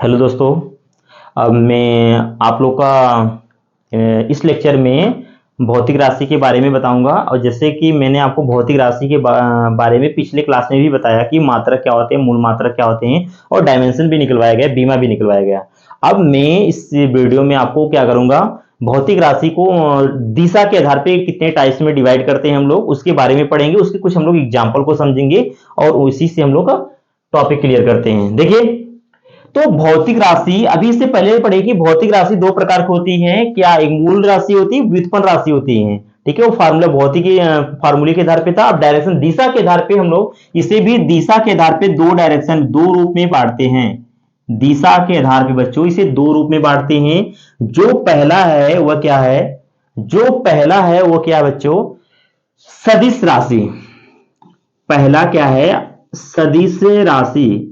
Hello दोस्तों। अब मैं आप लोग का इस लेक्चर में भौतिक राशि के बारे में बताऊंगा। और जैसे कि मैंने आपको भौतिक राशि के बारे में पिछले क्लास में भी बताया कि मात्रक क्या होते हैं, मूल मात्रक क्या होते हैं, और डायमेंशन भी निकलवाया गया, बीमा भी निकलवाया गया। अब मैं इस वीडियो में आपको क्या करूंगा, भौतिक राशि को दिशा के आधार पे कितने टाइप्स में डिवाइड करते हैं हम लोग, उसके बारे में पढ़ेंगे। उसके कुछ हम लोग एग्जाम्पल को समझेंगे और उसी से हम लोग का टॉपिक क्लियर करते हैं। देखिए, तो भौतिक राशि अभी इससे पहले पढ़े कि भौतिक राशि दो प्रकार की होती है। क्या? एक मूल राशि होती है, व्युत्पन्न राशि होती है। ठीक है, वो फार्मूला भौतिक फार्मूले के आधार पे था। अब डायरेक्शन दिशा के आधार पे हम लोग इसे भी दिशा के आधार पे दो डायरेक्शन दो रूप में बांटते हैं। दिशा के आधार पे बच्चों इसे दो रूप में बांटते हैं। जो पहला है वह क्या है? जो पहला है वो क्या है बच्चों? सदिश राशि। पहला क्या है? सदिश राशि।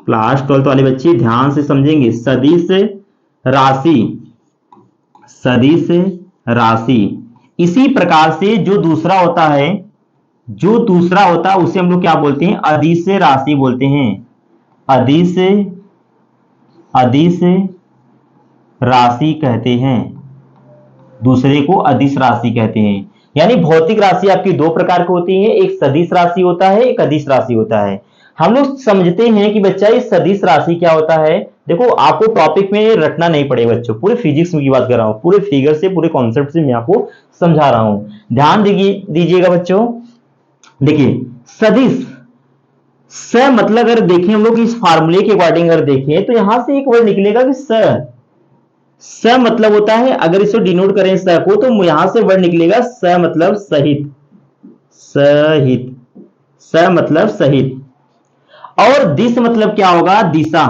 क्लास 12 वाले बच्चे ध्यान से समझेंगे। सदिश राशि, सदिश राशि। इसी प्रकार से जो दूसरा होता है, जो दूसरा होता है उसे हम लोग क्या बोलते हैं? अदिश राशि बोलते हैं। अदिश, अदिश राशि कहते हैं। दूसरे को अदिश राशि कहते हैं। यानी भौतिक राशि आपकी दो प्रकार की होती है, एक सदिश राशि होता है, एक अदिश राशि होता है। हम लोग समझते हैं कि बच्चा ये सदिश राशि क्या होता है। देखो, आपको टॉपिक में रटना नहीं पड़ेगा बच्चों, पूरे फिजिक्स की बात कर रहा हूं, पूरे फिगर से, पूरे कॉन्सेप्ट से मैं आपको समझा रहा हूं। ध्यान दीजिएगा बच्चों। देखिए, सदिश, स मतलब अगर देखें हम लोग इस फार्मूले के अकॉर्डिंग अगर देखें तो यहां से एक वर्ड निकलेगा कि स मतलब होता है, अगर इसको डिनोट करें स को, तो यहां से वर्ड निकलेगा स मतलब सहित। सहित, स मतलब सहित। और दिश मतलब क्या होगा? दिशा।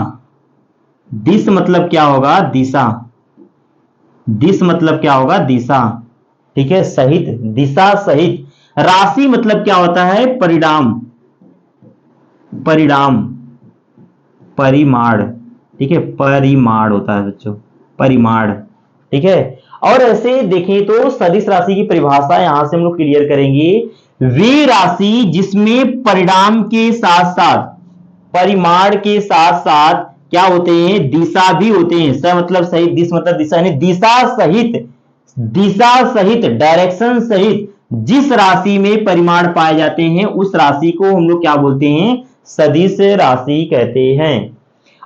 दिश मतलब क्या होगा? दिशा। दिश मतलब क्या होगा? दिशा। ठीक है, सहित, दिशा सहित। राशि मतलब क्या होता है? परिणाम, परिणाम, परिमाण। ठीक है, परिमाण होता है बच्चों, परिमाण। ठीक है। और ऐसे देखें तो सदिश राशि की परिभाषा यहां से हम लोग क्लियर करेंगे। वे राशि जिसमें परिणाम के साथ साथ, परिमाण के साथ साथ क्या होते हैं? दिशा भी होते हैं। स मतलब सहित, दिश मतलब दिशा, यानी दिशा सहित, दिशा सहित, डायरेक्शन सहित जिस राशि में परिमाण पाए जाते हैं उस राशि को हम लोग क्या बोलते हैं? सदिश राशि कहते हैं।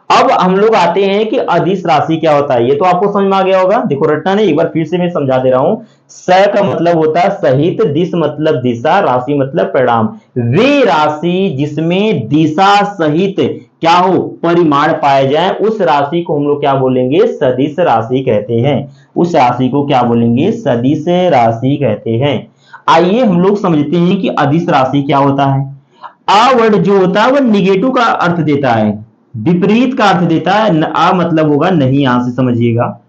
अब हम लोग आते हैं कि अदिश राशि क्या होता है। ये तो आपको समझ में आ गया होगा। देखो, रटना नहीं, एक बार फिर से मैं समझा दे रहा हूं। स का मतलब होता है सहित, दिश मतलब दिशा, राशि मतलब परिणाम। वे राशि जिसमें दिशा सहित क्या हो? परिमाण पाए जाए उस राशि को हम लोग क्या बोलेंगे? सदिश राशि कहते हैं। उस राशि को क्या बोलेंगे? सदिश राशि कहते हैं। आइए हम लोग समझते हैं कि अदिश राशि क्या होता है। आ वर्ड जो होता है वह निगेटिव का अर्थ देता है, विपरीत का अर्थ देता है। आ मतलब होगा नहीं, यहां से समझिएगा।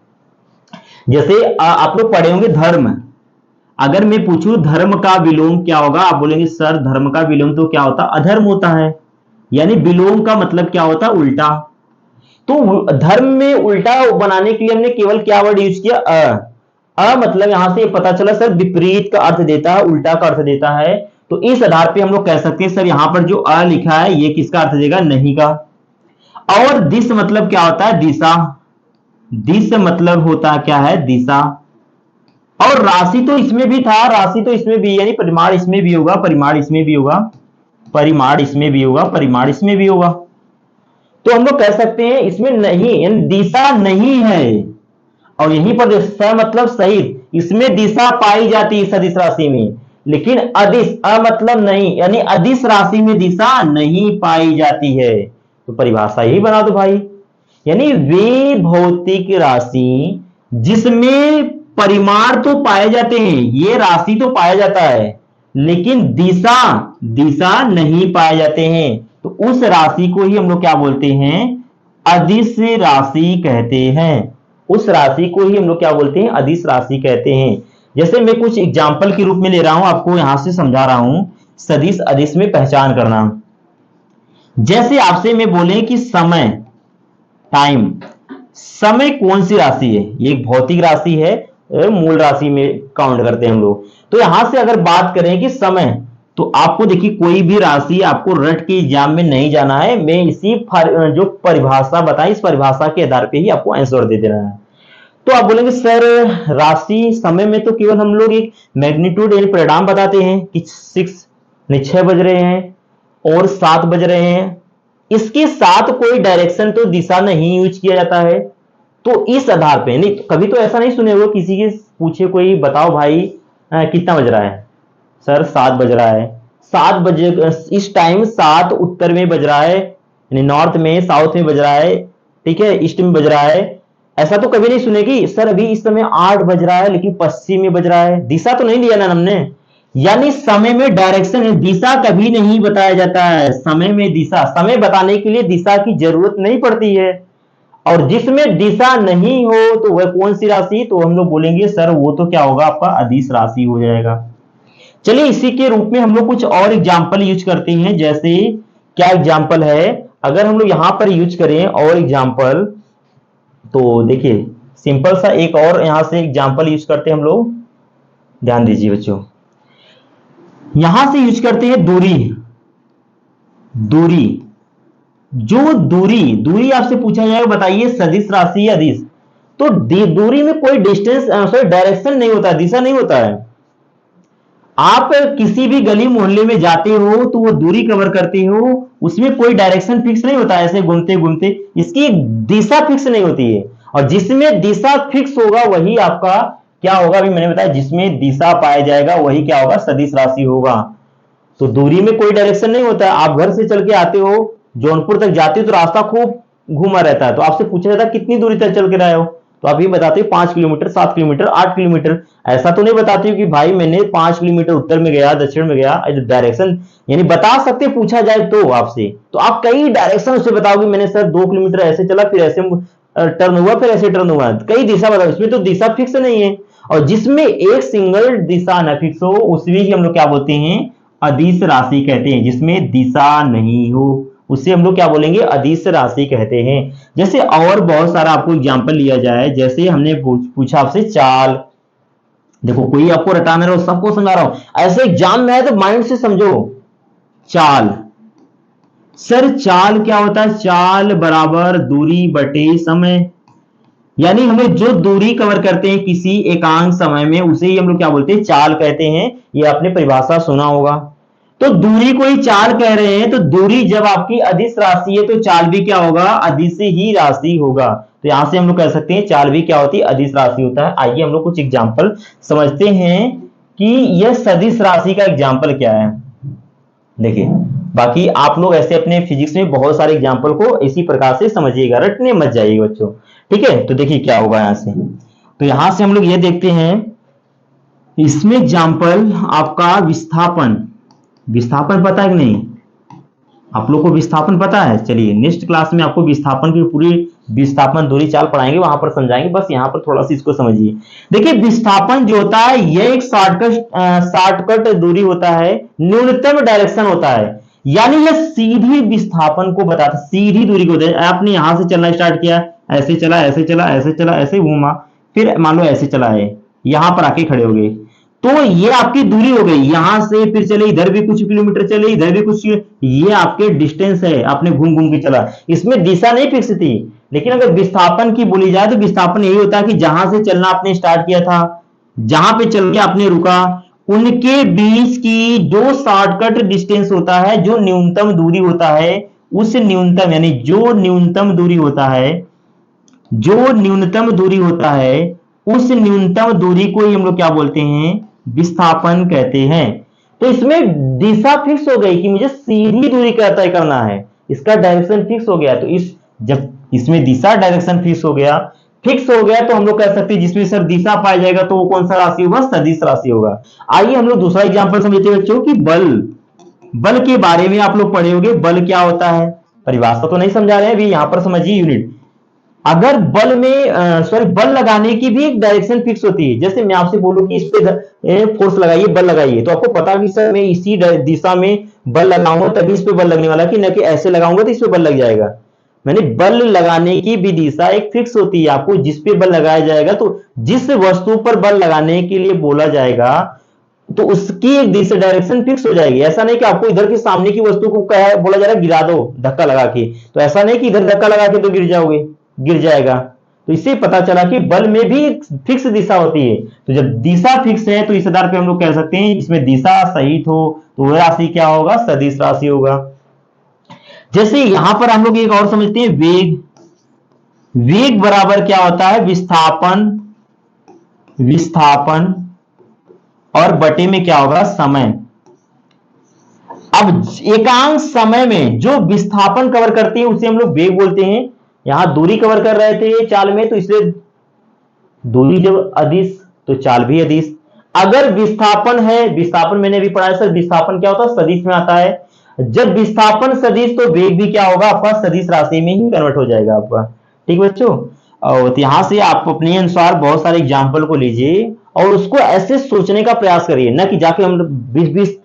जैसे आप लोग पढ़े होंगे धर्म। अगर मैं पूछूं धर्म का विलोम क्या होगा, आप बोलेंगे सर धर्म का विलोम तो क्या होता? अधर्म होता है। यानी विलोम का मतलब क्या होता? उल्टा। तो धर्म में उल्टा बनाने के लिए हमने केवल क्या वर्ड यूज किया? मतलब यहां से पता चला सर विपरीत का अर्थ देता है, उल्टा का अर्थ देता है। तो इस आधार पे हम लोग कह सकते हैं सर यहां पर जो अ लिखा है ये किसका अर्थ देगा? नहीं का। और दिश मतलब क्या होता है? दिशा। दिश मतलब होता क्या है? दिशा। और राशि तो इसमें भी था, राशि तो इसमें भी, यानी परिमाण इसमें भी होगा, परिमाण इसमें भी होगा, परिमाण इसमें भी होगा, परिमाण इसमें भी होगा। तो हम लोग कह सकते हैं इसमें नहीं, यानी दिशा नहीं है। और यहीं पर स मतलब सहित, इसमें दिशा पाई जाती है सदिश राशि में, लेकिन अदिश, मतलब नहीं, यानी अदिश राशि में दिशा नहीं पाई जाती है। तो परिभाषा यही बना दो भाई। यानी वे भौतिक राशि जिसमें परिमाण तो पाए जाते हैं, ये राशि तो पाया जाता है, लेकिन दिशा, दिशा नहीं पाए जाते हैं, तो उस राशि को ही हम लोग क्या बोलते हैं? अदिश राशि कहते हैं। उस राशि को ही हम लोग क्या बोलते हैं? अदिश राशि कहते हैं। जैसे मैं कुछ एग्जाम्पल के रूप में ले रहा हूं, आपको यहां से समझा रहा हूं सदिश अदिश में पहचान करना। जैसे आपसे मैं बोले कि समय, टाइम, समय कौन सी राशि है? ये एक भौतिक राशि है, मूल राशि में काउंट करते हैं हम लोग। तो यहां से अगर बात करें कि समय, तो आपको देखिए कोई भी राशि आपको रट के एग्जाम में नहीं जाना है, मैं इसी जो परिभाषा बताई इस परिभाषा के आधार पे ही आपको आंसर दे देना है। तो आप बोलेंगे सर राशि समय में तो केवल हम लोग एक मैग्नीट्यूड यानी परिणाम बताते हैं कि 6 बज रहे हैं और 7 बज रहे हैं, इसके साथ कोई डायरेक्शन तो दिशा नहीं यूज किया जाता है। तो इस आधार पे नहीं, कभी तो ऐसा नहीं सुने हुए किसी के पूछे कोई बताओ भाई कितना बज रहा है, सर 7 बज रहा है, 7 बजे इस टाइम 7 उत्तर में बज रहा है, यानी नॉर्थ में साउथ में बज रहा है, ठीक है, ईस्ट में बज रहा है। ऐसा तो कभी नहीं सुनेगी सर अभी इस समय 8 बज रहा है लेकिन पश्चिम में बज रहा है, दिशा तो नहीं दिया ना हमने। यानी समय में डायरेक्शन दिशा कभी नहीं बताया जाता है, समय में दिशा, समय बताने के लिए दिशा की जरूरत नहीं पड़ती है। और जिसमें दिशा नहीं हो तो वह कौन सी राशि, तो हम लोग बोलेंगे सर वो तो क्या होगा आपका अदिश राशि हो जाएगा। चलिए इसी के रूप में हम लोग कुछ और एग्जाम्पल यूज करते हैं, जैसे क्या एग्जाम्पल है, अगर हम लोग यहां पर यूज करें और एग्जाम्पल, तो देखिए सिंपल सा एक और यहां से एग्जाम्पल यूज करते हैं हम लोग, ध्यान दीजिए बच्चों, यहां से यूज करते हैं दूरी। दूरी, जो दूरी दूरी आपसे पूछा जाएगा बताइए सदिश राशि या अदिश, तो दूरी में कोई डिस्टेंस सॉरी डायरेक्शन नहीं होता, दिशा नहीं होता है। आप किसी भी गली मोहल्ले में जाते हो तो वो दूरी कवर करते हो, उसमें कोई डायरेक्शन फिक्स नहीं होता, ऐसे घूमते घूमते, इसकी दिशा फिक्स नहीं होती है। और जिसमें दिशा फिक्स होगा वही आपका क्या होगा, अभी मैंने बताया जिसमें दिशा पाया जाएगा वही क्या होगा, सदिश राशि होगा। तो दूरी में कोई डायरेक्शन नहीं होता, आप घर से चल के आते हो जौनपुर तक जाते हो तो रास्ता खूब घुमा रहता है, तो आपसे पूछा जाता है कितनी दूरी तक चल के रहे हो, तो आप ये बताते हो 5 किलोमीटर, 7 किलोमीटर, 8 किलोमीटर। ऐसा तो नहीं बताते हो कि भाई मैंने 5 किलोमीटर उत्तर में गया, दक्षिण में गया, डायरेक्शन यानी बता सकते पूछा जाए तो आपसे, तो आप कई डायरेक्शन उससे बताओगे, मैंने सर 2 किलोमीटर ऐसे चला फिर ऐसे टर्न हुआ फिर ऐसे टर्न हुआ, कई दिशा बताओ, इसमें तो दिशा फिक्स नहीं है। और जिसमें एक सिंगल दिशा न फिक्स हो उसमें ही हम लोग क्या बोलते हैं, अदिश राशि कहते हैं, जिसमें दिशा नहीं हो उससे हम लोग क्या बोलेंगे, अदिश राशि कहते हैं। जैसे और बहुत सारा आपको एग्जांपल लिया जाए, जैसे हमने पूछा आपसे चाल, देखो कोई आपको रटाना रहो सबको समझा रहा हूं, ऐसे एग्जाम में है तो माइंड से समझो। चाल, सर चाल क्या होता है, चाल बराबर दूरी बटे समय, यानी हमें जो दूरी कवर करते हैं किसी एकांक समय में उसे ही हम लोग क्या बोलते हैं, चाल कहते हैं। ये आपने परिभाषा सुना होगा। तो दूरी को ही चाल कह रहे हैं, तो दूरी जब आपकी अदिश राशि है तो चाल भी क्या होगा, अदिश ही राशि होगा। तो यहां से हम लोग कह सकते हैं चाल भी क्या होती है, अदिश राशि होता है। आइए हम लोग कुछ एग्जाम्पल समझते हैं कि यह सदिश राशि का एग्जाम्पल क्या है। देखिए बाकी आप लोग ऐसे अपने फिजिक्स में बहुत सारे एग्जाम्पल को इसी प्रकार से समझिएगा, रटने मत जाइएगा बच्चों, ठीक है। तो देखिए क्या होगा यहां से, तो यहां से हम लोग ये देखते हैं, इसमें एग्जाम्पल आपका विस्थापन, विस्थापन पता है कि नहीं, आप लोग को विस्थापन पता है, चलिए नेक्स्ट क्लास में आपको विस्थापन की पूरी विस्थापन दूरी चाल पढ़ाएंगे, वहां पर समझाएंगे, बस यहां पर थोड़ा सा इसको समझिए। देखिए विस्थापन जो होता है यह एक शॉर्टकट दूरी होता है, न्यूनतम डायरेक्शन होता है, यानी यह सीधी विस्थापन को बताता है, सीधी दूरी को होता है। आपने यहां से चलना स्टार्ट किया, ऐसे चला ऐसे चला ऐसे चला ऐसे घूमा, फिर मान लो ऐसे चला है, यहां पर आके खड़े हो गए, तो ये आपकी दूरी हो गई, यहां से फिर चले इधर भी कुछ किलोमीटर चले, इधर भी कुछ, ये आपके डिस्टेंस है, आपने घूम घूम के चला, इसमें दिशा नहीं फिक्स थी। लेकिन अगर विस्थापन की बोली जाए तो विस्थापन यही होता है कि जहां से चलना आपने स्टार्ट किया था, जहां पे चल के आपने रुका, उनके बीच की जो शॉर्टकट डिस्टेंस होता है, जो न्यूनतम दूरी होता है, उस न्यूनतम यानी जो न्यूनतम दूरी होता है, जो न्यूनतम दूरी होता है, उस न्यूनतम दूरी को ही हम लोग क्या बोलते हैं, विस्थापन कहते हैं। तो इसमें दिशा फिक्स हो गई कि मुझे सीधी दूरी का तय करना है, इसका डायरेक्शन फिक्स हो गया, तो इस जब इसमें दिशा डायरेक्शन फिक्स हो गया तो हम लोग कह सकते हैं जिसमें सर दिशा पाया जाएगा तो वो कौन सा राशि होगा, सदिश राशि होगा। आइए हम लोग दूसरा एग्जांपल समझते हैं बच्चों कि बल, बल के बारे में आप लोग पढ़े होंगे, बल क्या होता है, परिभाषा तो नहीं समझा रहे हैं अभी, यहां पर समझिए यूनिट। अगर बल में सॉरी बल लगाने की भी एक डायरेक्शन फिक्स होती है, जैसे मैं आपसे बोलूं कि इस पे फोर्स लगाइए, बल लगाइए, तो आपको पता कि सर मैं इसी दिशा में बल लगाऊंगा तभी इस पे बल लगने वाला, कि न कि ऐसे लगाऊंगा तो इस पे बल लग जाएगा। मैंने बल लगाने की भी दिशा एक फिक्स होती है, आपको जिस पे बल लगाया जाएगा, तो जिस वस्तु पर बल लगाने के लिए बोला जाएगा तो उसकी एक दिशा डायरेक्शन फिक्स हो जाएगी। ऐसा नहीं कि आपको इधर की सामने की वस्तु को कहा बोला जा रहा है गिरा दो धक्का लगा के, तो ऐसा नहीं कि इधर धक्का लगा के तो गिर जाओगे, गिर जाएगा। तो इससे पता चला कि बल में भी एक फिक्स दिशा होती है। तो जब दिशा फिक्स है तो इस आधार पे हम लोग कह सकते हैं इसमें दिशा सहित हो तो वह राशि क्या होगा, सदिश राशि होगा। जैसे यहां पर हम लोग एक और समझते हैं वेग। वेग बराबर क्या होता है, विस्थापन, विस्थापन और बटे में क्या होगा, समय। अब एकांक समय में जो विस्थापन कवर करती है उसे हम लोग वेग बोलते हैं। यहां दूरी कवर कर रहे थे चाल में, तो इसलिए दूरी जब अदिश तो चाल भी अदिश। अगर विस्थापन है, विस्थापन मैंने अभी पढ़ा है सर, विस्थापन क्या होता है, सदिश में आता है। जब विस्थापन सदिश तो वेग भी क्या होगा आपका, सदिश राशि में ही कन्वर्ट हो जाएगा आपका। ठीक बच्चों, और तो यहां से आप अपने अनुसार बहुत सारे एग्जाम्पल को लीजिए और उसको ऐसे सोचने का प्रयास करिए, ना कि जाके हम 20-20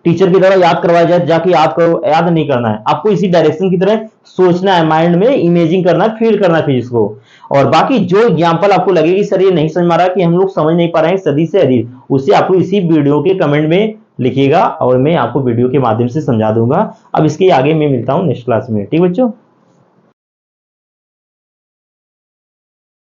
टीचर की तरह याद करवाया जाए, जाके याद करो, याद नहीं करना है आपको, इसी डायरेक्शन की तरह सोचना है, माइंड में इमेजिंग करना है, फील करना है फिजिक्स को। और बाकी जो एग्जाम्पल आपको लगे कि सर ये नहीं समझ में आ रहा, कि हम लोग समझ नहीं पा रहे हैं सदी से अधिक, उसे आपको इसी वीडियो के कमेंट में लिखिएगा और मैं आपको वीडियो के माध्यम से समझा दूंगा। अब इसके आगे मैं मिलता हूं नेक्स्ट क्लास में। ठीक बच्चों।